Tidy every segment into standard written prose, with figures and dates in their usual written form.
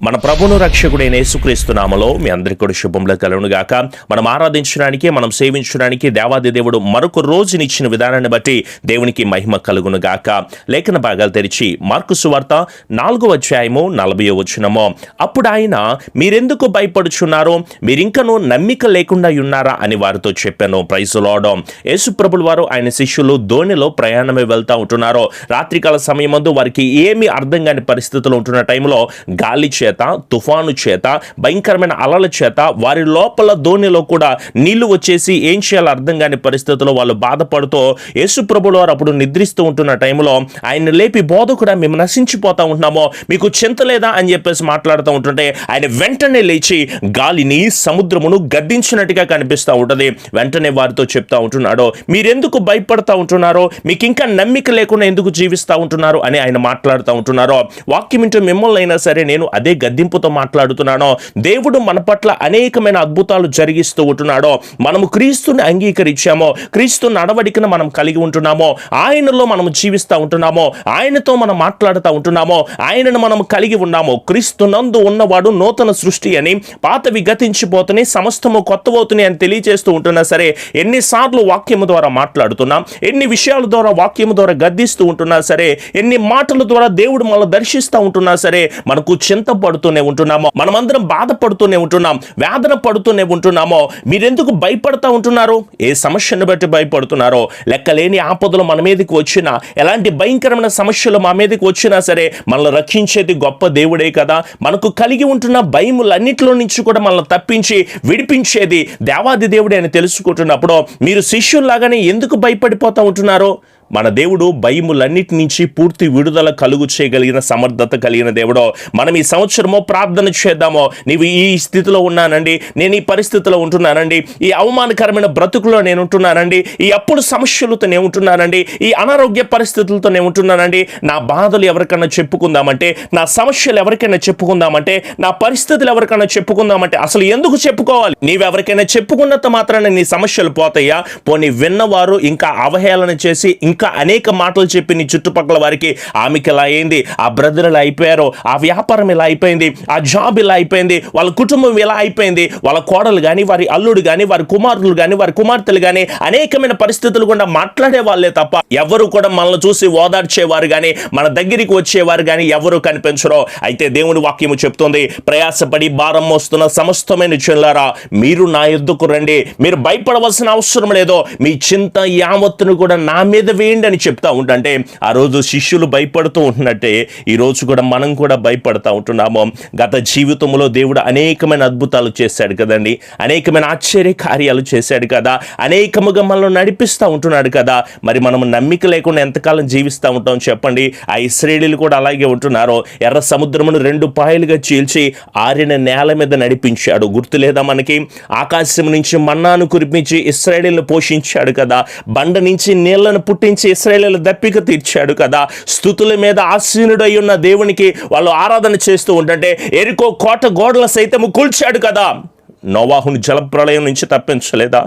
మన ప్రభును రక్షకుడైన యేసుక్రీస్తు నామములో మీ అందరికీ కూడా శుభములు కలుగును గాక. మనం ఆరాధించడానికి, మనం సేవించడానికి దేవాది దేవుడు మరొక రోజునిచ్చిన విధానాన్ని బట్టి దేవునికి మహిమ కలుగును గాక. లేఖన భాగాలు తెరిచి మార్కు సువార్త 4వ అధ్యాయము 40వ వచనము. అప్పుడు ఆయన, మీరెందుకు భయపడుచున్నారో, మీరింకనూ నమ్మిక లేకుండా ఉన్నారా అని వారితో చెప్పాను. Praise the lord. యేసు ప్రభుల వారు ఆయన శిష్యులు దోణిలో ప్రయాణమే వెళ్తా ఉంటున్నారు. రాత్రికాల సమయమందు వారికి ఏమీ అర్థం కాని పరిస్థితుల్లో ఉంటున్న టైంలో గాలి చేత, తుఫాను చేత, భయంకరమైన అలల చేత వారి లోపల దోణిలో కూడా నీళ్లు వచ్చేసి ఏం చేయాలో అర్థం కాని పరిస్థితుల్లో వాళ్ళు బాధపడుతూ యేసు ప్రభుల వారు అప్పుడు నిద్రిస్తూ ఉంటున్న టైంలో ఆయన లేపి, బోధకుడా మేము నశించిపోతా ఉంటున్నామో, మీకు చింత లేదా అని చెప్పేసి మాట్లాడుతూ ఉంటుంటే ఆయన వెంటనే లేచి గాలిని, సముద్రమును గద్దించినట్టుగా కనిపిస్తూ ఉంటుంది. వెంటనే వారితో చెప్తా ఉంటున్నాడు, మీరెందుకు భయపడతా ఉంటున్నారో, మీకు ఇంకా నమ్మిక లేకుండా ఎందుకు జీవిస్తూ ఉంటున్నారు అని ఆయన మాట్లాడుతూ ఉంటున్నారో. వాక్యం ఇంటూ మిమ్మల్ని అయినా సరే నేను అదే గద్దింపుతో మాట్లాడుతున్నాను. దేవుడు మన పట్ల అనేకమైన అద్భుతాలు జరిగిస్తూ ఉంటున్నాడో, మనము క్రీస్తుని అంగీకరించామో, క్రీస్తు నడవడికను మనం కలిగి ఉంటున్నామో, ఆయనలో మనం జీవిస్తూ ఉంటున్నామో, ఆయనతో మనం మాట్లాడుతూ ఉంటున్నామో, ఆయనను మనం కలిగి ఉన్నామో. క్రీస్తు నందు ఉన్నవాడు నూతన సృష్టి అని, పాతవి గతించిపోతున్నాయి, సమస్తము కొత్తవవుతున్నాయి అని తెలియజేస్తూ ఉంటున్నా సరే, ఎన్నిసార్లు వాక్యము ద్వారా మాట్లాడుతున్నాం, ఎన్ని విషయాల ద్వారా వాక్యము ద్వారా గద్దిస్తూ ఉంటున్నా సరే, ఎన్ని మాటల ద్వారా దేవుడు మనల్ని దర్శిస్తూ ఉంటున్నా సరే, మనకు చింత పడుతూనే ఉంటున్నామో, మనమందరం బాధపడుతూనే ఉంటున్నాం, వేదన పడుతూనే ఉంటున్నామో. మీరెందుకు భయపడతా ఉంటున్నారు? ఏ సమస్యను బట్టి భయపడుతున్నారో, లెక్కలేని ఆపదలు మన మీదకి వచ్చినా, ఎలాంటి భయంకరమైన సమస్యలు మా మీదకి వచ్చినా సరే, మనల్ని రక్షించేది గొప్ప దేవుడే కదా. మనకు కలిగి ఉంటున్న భయములన్నిటిలో నుంచి కూడా మనల్ని తప్పించి విడిపించేది దేవాది దేవుడే అని తెలుసుకుంటున్నప్పుడు మీరు శిష్యుల్లాగానే ఎందుకు భయపడిపోతా ఉంటున్నారో? మన దేవుడు భయములన్నిటి నుంచి పూర్తి విడుదల కలుగు చేయగలిగిన సమర్థత కలిగిన దేవుడో. మనం ఈ సంవత్సరమో ప్రార్థన చేద్దామో, నీవు ఈ స్థితిలో ఉన్నానండి, నేను ఈ పరిస్థితిలో ఉంటున్నానండి, ఈ అవమానకరమైన బ్రతుకులో నేను ఉంటున్నానండి, ఈ అప్పుడు సమస్యలతో నేను ఉంటున్నానండి, ఈ అనారోగ్య పరిస్థితులతో నేను ఉంటున్నానండి, నా బాధలు ఎవరికైనా చెప్పుకుందామంటే, నా సమస్యలు ఎవరికైనా చెప్పుకుందామంటే, నా పరిస్థితులు ఎవరికైనా చెప్పుకుందామంటే అసలు ఎందుకు చెప్పుకోవాలి? నీవెవరికైనా చెప్పుకున్నంత మాత్రాన నీ సమస్యలు పోతాయా? పోనీ విన్నవారు ఇంకా అవహేళన చేసి ఇంకా అనేక మాటలు చెప్పి నీ చుట్టుపక్కల వారికి, ఆమెకి ఇలా అయింది, ఆ బ్రదర్ ఇలా అయిపోయారు, ఆ వ్యాపారం ఇలా అయిపోయింది, ఆ జాబ్ ఇలా అయిపోయింది, వాళ్ళ కుటుంబం ఇలా అయిపోయింది, వాళ్ళ కోడలు కానీ, వారి అల్లుడు కానీ, వారి కుమారులు కానీ, వారి కుమార్తెలు కానీ అనేకమైన పరిస్థితులు కూడా మాట్లాడే వాళ్ళే తప్ప ఎవరు కూడా మనల్ని చూసి ఓదార్చేవారు కానీ, మన దగ్గరికి వచ్చేవారు కానీ ఎవరు కనిపించరో. అయితే దేవుని వాక్యము చెప్తుంది, ప్రయాసపడి భారం మోస్తున్న సమస్తమైన జనులారా మీరు నా యొద్దకు రండి, మీరు భయపడవలసిన అవసరం లేదో, మీ చింత యావత్తును కూడా నా మీద వేయండి అని చెప్తా ఉంటే, ఆ రోజు శిష్యులు భయపడుతూ ఉంటున్నట్టే ఈ రోజు కూడా మనం కూడా భయపడతా ఉంటున్నాము. గత జీవితంలో దేవుడు అనేకమైన అద్భుతాలు చేశాడు కదండి, అనేకమైన ఆశ్చర్య కార్యాలు చేశాడు కదా, అనేకముగా మనల్ని నడిపిస్తూ ఉంటున్నాడు కదా. మరి మనం నమ్మిక లేకుండా ఎంతకాలం జీవిస్తూ ఉంటాం చెప్పండి? ఆ ఇశ్రాయేలీయులు కూడా అలాగే ఉంటున్నారు. ఎర్ర సముద్రమును 2 పాయలుగా చీల్చి ఆరిన నేల మీద నడిపించాడు. గుర్తు లేదా మనకి? ఆకాశం నుంచి మన్నాను కురిపించి ఇశ్రాయేలీయులను పోషించాడు కదా, బండ నుంచి నీళ్లను పుట్టించి ఇశ్రాయేలీయుల దప్పిక తీర్చాడు కదా, స్తుతుల మీద ఆసీనుడై ఉన్న దేవునికి వాళ్ళు ఆరాధన చేస్తూ ఉంటే ఎరికో కోట గోడల సైతము కూల్చాడు కదా. నోవాహును జలప్రళయం నుంచి తప్పించలేదా?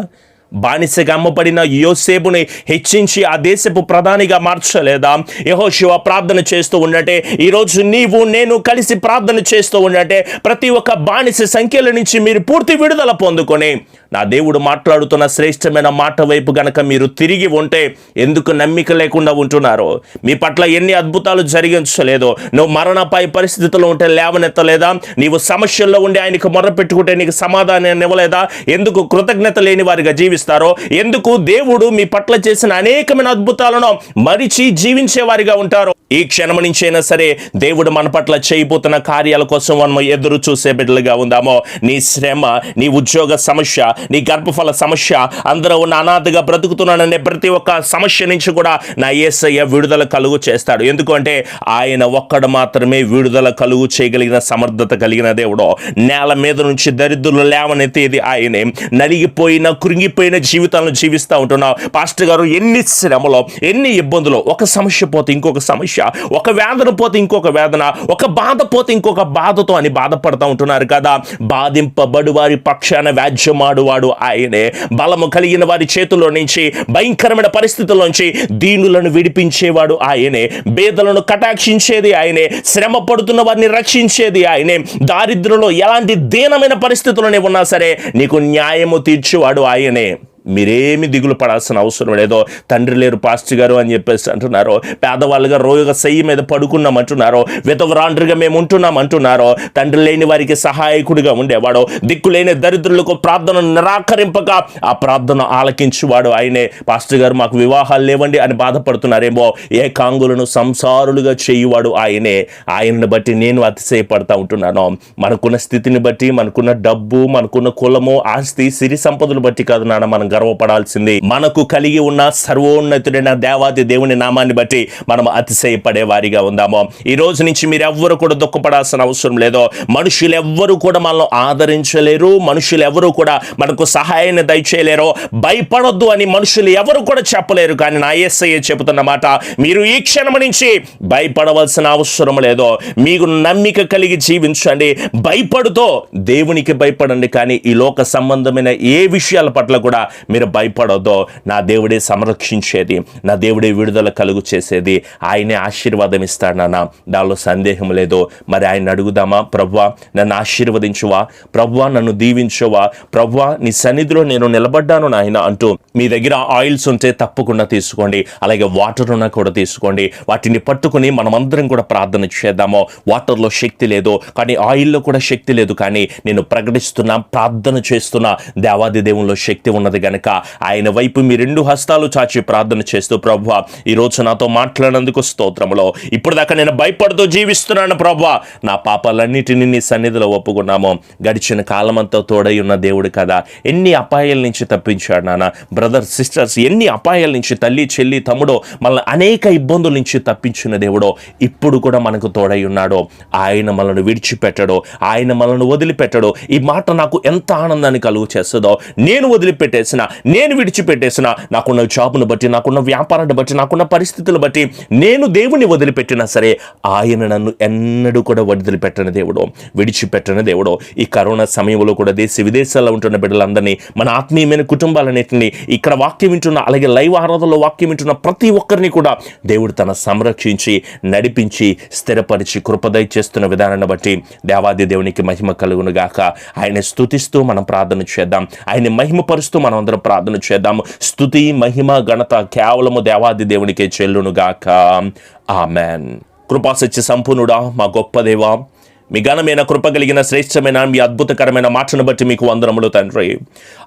బానిసగా అమ్మబడిన యోసేపుని హెచ్చించి ఆ దేశపు ప్రధానిగా మార్చలేదా? యెహోషువ ప్రార్థన చేస్తూ ఉన్నట్టే ఈరోజు నీవు నేను కలిసి ప్రార్థన చేస్తూ ఉన్నట్టే ప్రతి ఒక్క బానిస సంఖ్యల నుంచి మీరు పూర్తి విడుదల పొందుకొని నా దేవుడు మాట్లాడుతున్న శ్రేష్టమైన మాట వైపు గనక మీరు తిరిగి ఉంటే ఎందుకు నమ్మిక లేకుండా ఉంటున్నారో? మీ పట్ల ఎన్ని అద్భుతాలు జరిగించలేదో, నువ్వు మరణపై పరిస్థితుల్లో ఉంటే లేవనెత్తలేదా? నీవు సమస్యల్లో ఉండి ఆయనకు మొర్ర పెట్టుకుంటే నీకు సమాధానం ఇవ్వలేదా? ఎందుకు కృతజ్ఞత లేని వారిగా జీవిస్తారో? ఎందుకు దేవుడు మీ పట్ల చేసిన అనేకమైన అద్భుతాలను మరిచి జీవించే వారిగా ఉంటారో? ఈ క్షణం నుంచైనా సరే దేవుడు మన పట్ల చేయబోతున్న కార్యాల కోసం మనం ఎదురు చూసే బిడ్డలుగా ఉందామో. నీ శ్రమ, నీ ఉద్యోగ సమస్య, నీ గర్భఫల సమస్య, అందరూ ఉన్న అనాథగా బ్రతుకుతున్నాననే ప్రతి ఒక్క సమస్య నుంచి కూడా నా యేసయ్య విడుదల కలుగు చేస్తాడు. ఎందుకంటే ఆయన ఒక్కడు మాత్రమే విడుదల కలుగు చేయగలిగిన సమర్థత కలిగిన దేవుడు. నేల మీద నుంచి దరిద్రులు లేవనెత్తేది ఆయనే. నలిగిపోయిన, కృంగిపోయిన జీవితాలను జీవిస్తూ ఉంటున్నావు పాస్టర్ గారు. ఎన్ని శ్రమలో, ఎన్ని ఇబ్బందులు, ఒక సమస్య పోతే ఇంకొక సమస్య, ఒక వేదన పోతే ఇంకొక వేదన, ఒక బాధ పోతే ఇంకొక బాధతో అని బాధపడుతూ ఉంటున్నారు కదా. బాధింపబడు వారి పక్షాన వ్యాజ్యమాడు వాడు ఆయనే. బలము కలిగిన వారి చేతుల్లో నుంచి, భయంకరమైన పరిస్థితుల్లోంచి దీనులను విడిపించేవాడు ఆయనే. పేదలను కటాక్షించేది ఆయనే. శ్రమ పడుతున్న వారిని రక్షించేది ఆయనే. దారిద్ర్యంలో ఎలాంటి దీనమైన పరిస్థితుల్లోనే ఉన్నా సరే నీకు న్యాయము తీర్చేవాడు ఆయనే. మీరేమి దిగులు పడాల్సిన అవసరం లేదో. తండ్రి లేరు పాస్టర్ గారు అని చెప్పేసి అంటున్నారు, పేదవాళ్ళుగా రోగ శయ్య మీద పడుకున్నామంటున్నారో, విధవరాండ్రుగా మేము ఉంటున్నామంటున్నారో, తండ్రి లేని వారికి సహాయకుడిగా ఉండేవాడు, దిక్కులేని దరిద్రులకు ప్రార్థనను నిరాకరింపక ఆ ప్రార్థన ఆలకించువాడు ఆయనే. పాస్టర్ గారు మాకు వివాహాలు లేవండి అని బాధపడుతున్నారేమో, ఏకాంగులను సంసారులుగా చేయువాడు ఆయనే. ఆయనను బట్టి నేను అతిశయపడతా ఉంటున్నాను. మనకున్న స్థితిని బట్టి, మనకున్న డబ్బు, మనకున్న కులము, ఆస్తి, సిరి సంపదలు బట్టి కాదు నాన్న మనం గర్వపడాల్సింది. మనకు కలిగి ఉన్న సర్వోన్నతుడైన దేవాది దేవుని నామాన్ని బట్టి మనం అతిశయపడే వారిగా ఉందాము. ఈ రోజు నుంచి మీరు ఎవ్వరు కూడా దుఃఖపడాల్సిన అవసరం లేదు. మనుషులు ఎవ్వరు కూడా మనల్ని ఆదరించలేరు, మనుషులు ఎవరు కూడా మనకు సహాయాన్ని దయచేయలేరు. భయపడొద్దు అని మనుషులు ఎవరు కూడా చెప్పలేరు. కానీ నా యేసయ్య చెబుతున్న మాట, మీరు ఈ క్షణం నుంచి భయపడవలసిన అవసరం లేదు. మీకు నమ్మిక కలిగి జీవించండి, భయపడుతో దేవునికి భయపడండి. కానీ ఈ లోక సంబంధమైన ఏ విషయాల పట్ల కూడా మీరు భయపడొద్దు. నా దేవుడే సంరక్షించేది, నా దేవుడే విడుదల కలుగు చేసేది, ఆయనే ఆశీర్వాదం ఇస్తాడు నాన్న, దానిలో సందేహం లేదు. మరి ఆయన అడుగుదామా, ప్రభువా నన్ను ఆశీర్వదించువా, ప్రభువా నన్ను దీవించువా, ప్రభువా నీ సన్నిధిలో నేను నిలబడ్డాను నాయన అంటూ మీ దగ్గర ఆయిల్స్ ఉంటే తప్పకుండా తీసుకోండి. అలాగే వాటర్ ఉన్నా కూడా తీసుకోండి. వాటిని పట్టుకుని మనమందరం కూడా ప్రార్థన చేద్దాము. వాటర్లో శక్తి లేదు, కానీ ఆయిల్లో కూడా శక్తి లేదు, కానీ నేను ప్రకటిస్తున్నా, ప్రార్థన చేస్తున్నా, దేవాది దేవునిలో శక్తి ఉన్నది గనక ఆయన వైపు మీ రెండు హస్తాలు చాచి ప్రార్థన చేస్తూ, ప్రభువా ఈరోజు నాతో మాట్లాడినందుకు స్తోత్రములో, ఇప్పుడు దాకా నేను భయపడుతూ జీవిస్తున్నాను ప్రభువా, నా పాపాలన్నిటినీ నీ సన్నిధిలో ఒప్పుకున్నాము. గడిచిన కాలమంతా తోడై ఉన్న దేవుడు కదా, ఎన్ని అపాయాల నుంచి తప్పించాడు నాన్న. బ్రదర్స్ సిస్టర్స్, ఎన్ని అపాయాల నుంచి, తల్లి చెల్లి తమ్ముడో, మనల్ని అనేక ఇబ్బందుల నుంచి తప్పించిన దేవుడో ఇప్పుడు కూడా మనకు తోడై ఉన్నాడో. ఆయన మనల్ని విడిచిపెట్టడో, ఆయన మనల్ని వదిలిపెట్టడో. ఈ మాట నాకు ఎంత ఆనందాన్ని కలుగు చేస్తుందో. నేను వదిలిపెట్టేసిన, నేను విడిచిపెట్టేసిన, నాకున్న జాబును బట్టి, నాకున్న వ్యాపారాన్ని బట్టి, నాకున్న పరిస్థితులు బట్టి నేను దేవుని వదిలిపెట్టినా సరే ఆయన నన్ను ఎన్నడూ కూడా వదిలిపెట్టని దేవుడు, విడిచిపెట్టని దేవుడు. ఈ కరోనా సమయంలో కూడా దేశ విదేశాల్లో ఉంటున్న బిడ్డలందరినీ, మన ఆత్మీయమైన కుటుంబాలన్నింటినీ, ఇక్కడ వాక్యం వింటున్న, అలాగే లైవ్ ఆరాధనలో వాక్యం వింటున్న ప్రతి ఒక్కరిని కూడా దేవుడు తన సంరక్షించి, నడిపించి, స్థిరపరిచి, కృపదయ చేస్తున్న విధానాన్ని బట్టి దేవాది దేవునికి మహిమ కలుగును గాక. ఆయన స్తుతిస్తూ మనం ప్రార్థన చేద్దాం. ఆయన మహిమపరుస్తూ మనం అందరం ప్రార్థన చేద్దాము. స్తుతి, మహిమ, ఘనత కేవలము దేవాది దేవునికే చెల్లును గాక. ఆమెన్. కృపాసత్య సంపూర్ణుడా, మా గొప్ప దేవా, మీ ఘనమైన కృప కలిగిన శ్రేష్టమైన మీ అద్భుతకరమైన మాటను బట్టి మీకు వందనములు తండ్రి.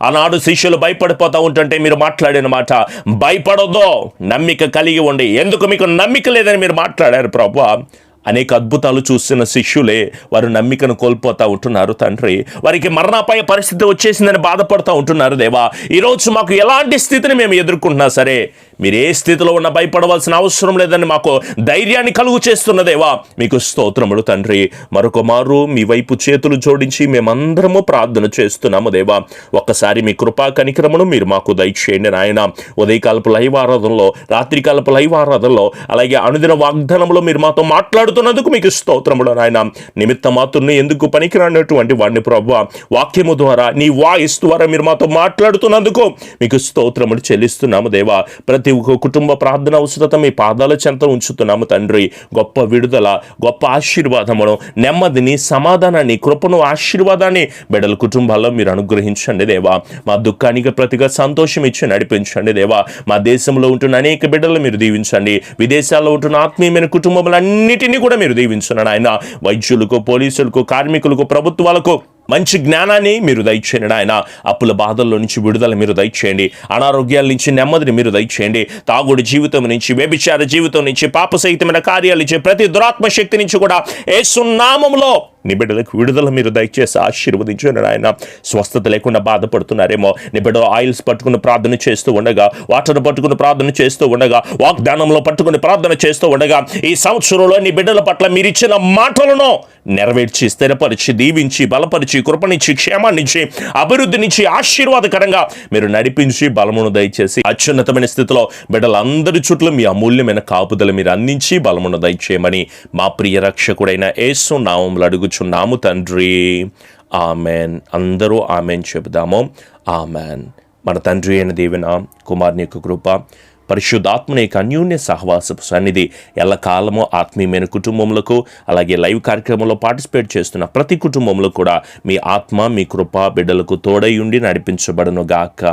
ఆనాడు శిష్యులు భయపడిపోతూ ఉంటుంటే మీరు మాట్లాడిన మాట, భయపడొద్దు, నమ్మిక కలిగి ఉండి. ఎందుకు మీకు నమ్మిక లేదని మీరు మాట్లాడారు ప్రభువా. అనేక అద్భుతాలు చూసిన శిష్యులే వారు నమ్మికను కోల్పోతూ ఉంటున్నారు తండ్రి. వారికి మరణాపాయ పరిస్థితి వచ్చేసిందని బాధపడుతూ ఉంటున్నారు దేవా. ఈరోజు మాకు ఎలాంటి స్థితిని మేము ఎదుర్కొంటున్నా సరే మీరు ఏ స్థితిలో ఉన్న భయపడవలసిన అవసరం లేదని మాకు ధైర్యాన్ని కలుగు చేస్తున్న దేవా మీకు స్తోత్రములు తండ్రి. మరొక మారు మీ వైపు చేతులు జోడించి మేమందరము ప్రార్థన చేస్తున్నాము దేవా. ఒక్కసారి మీ కృపా కనికరమును మీరు మాకు దయచేయండి నాయన. ఉదయకాలపు లైవ్ ఆరాధనలో, రాత్రికాలపు లైవ్ ఆరాధనలో, అలాగే అనుదిన వాగ్దానంలో మీరు మాతో మాట్లాడుతున్నందుకు మీకు స్తోత్రములు నాయన. నిమిత్త మాత్రుని ఎందుకు పనికిరానటువంటి వాడిని ప్రభువా, వాక్యము ద్వారా, నీ వాయిస్ ద్వారా మీరు మాతో మాట్లాడుతున్నందుకు మీకు స్తోత్రములు చెల్లిస్తున్నాము దేవా. ప్రతి కుటుంబ ప్రార్థన అవసరత మీ పాదాల చెంత ఉంచుతున్నాము తండ్రి. గొప్ప విడుదల, గొప్ప ఆశీర్వాదమును, నెమ్మదిని, సమాధానాన్ని, కృపను, ఆశీర్వాదాన్ని బిడ్డల కుటుంబాల్లో మీరు అనుగ్రహించండి దేవా. మా దుఃఖానికి ప్రతిగా సంతోషం ఇచ్చి నడిపించండి దేవా. మా దేశంలో ఉంటున్న అనేక బిడ్డలు మీరు దీవించండి. విదేశాల్లో ఉంటున్న ఆత్మీయమైన కుటుంబములన్నిటినీ కూడా మీరు దీవించండి ఆయన. వైద్యులకు, పోలీసులకు, కార్మికులకు, ప్రభుత్వాలకు మంచి జ్ఞానాన్ని మీరు దయచేయండి ఆయన. అప్పుల బాధల్లో నుంచి విడుదల మీరు దయచేయండి. అనారోగ్యాల నుంచి నెమ్మదిని మీరు దయచేయండి. తాగుడు జీవితం నుంచి, వ్యభిచార జీవితం నుంచి, పాపసహితమైన కార్యాలు నుంచి, ప్రతి దురాత్మ శక్తి నుంచి కూడా యేసు నామములో నీ బిడ్డలకు విడుదల మీరు దయచేసి ఆశీర్వదించండి ఆయన. స్వస్థత లేకుండా బాధపడుతున్నారేమో, నీ బిడ్డ ఆయిల్స్ పట్టుకుని ప్రార్థన చేస్తూ ఉండగా, వాటర్ పట్టుకుని ప్రార్థన చేస్తూ ఉండగా, వాగ్దానంలో పట్టుకుని ప్రార్థన చేస్తూ ఉండగా, ఈ సంవత్సరంలో నీ బిడ్డల పట్ల మీరు ఇచ్చిన మాటలను నెరవేర్చి, స్థిరపరిచి, దీవించి, బలపరిచి, కృపనిచ్చి, క్షేమాన్నిచ్చి, అభివృద్ధినిచ్చి, ఆశీర్వాదకరంగా మీరు నడిపించి, బలమును దయచేసి అత్యున్నతమైన స్థితిలో బిడ్డలందరి చుట్టూ మీ అమూల్యమైన కాపుదల మీరు అందించి బలమును దయచేయమని మా ప్రియ రక్షకుడైన యేసు నామములో అడుగుచున్నాము తండ్రి. ఆమెన్. అందరూ ఆమెన్ చెబుదాము. ఆమెన్. మన తండ్రి అయిన దేవుని కుమారుని యొక్క కృప, పరిశుద్ధాత్మని యొక్క అన్యోన్య సహవాసపు సన్నిధి ఎల్లకాలము ఆత్మీయమైన కుటుంబములకు, అలాగే లైవ్ కార్యక్రమంలో పార్టిసిపేట్ చేస్తున్న ప్రతి కుటుంబంలో కూడా మీ ఆత్మ, మీ కృప బిడ్డలకు తోడై ఉండి నడిపించబడును గాక.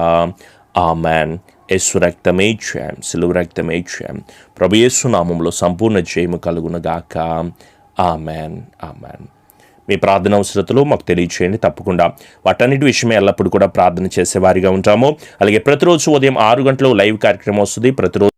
ఆమెన్. యేసు రక్తమే జయం, సిలువ రక్తమే జయం. ప్రభు యేసు నామములో సంపూర్ణ జయము కలుగును గాక. ఆమెన్. ఆమెన్. మీ ప్రార్థన అవసరతలు మాకు తెలియచేయండి. తప్పకుండా వాటన్నిటి విషయమే ఎల్లప్పుడూ కూడా ప్రార్థన చేసేవారిగా ఉంటాము. అలాగే ప్రతిరోజు ఉదయం 6 గంటలు లైవ్ కార్యక్రమం వస్తుంది. ప్రతిరోజు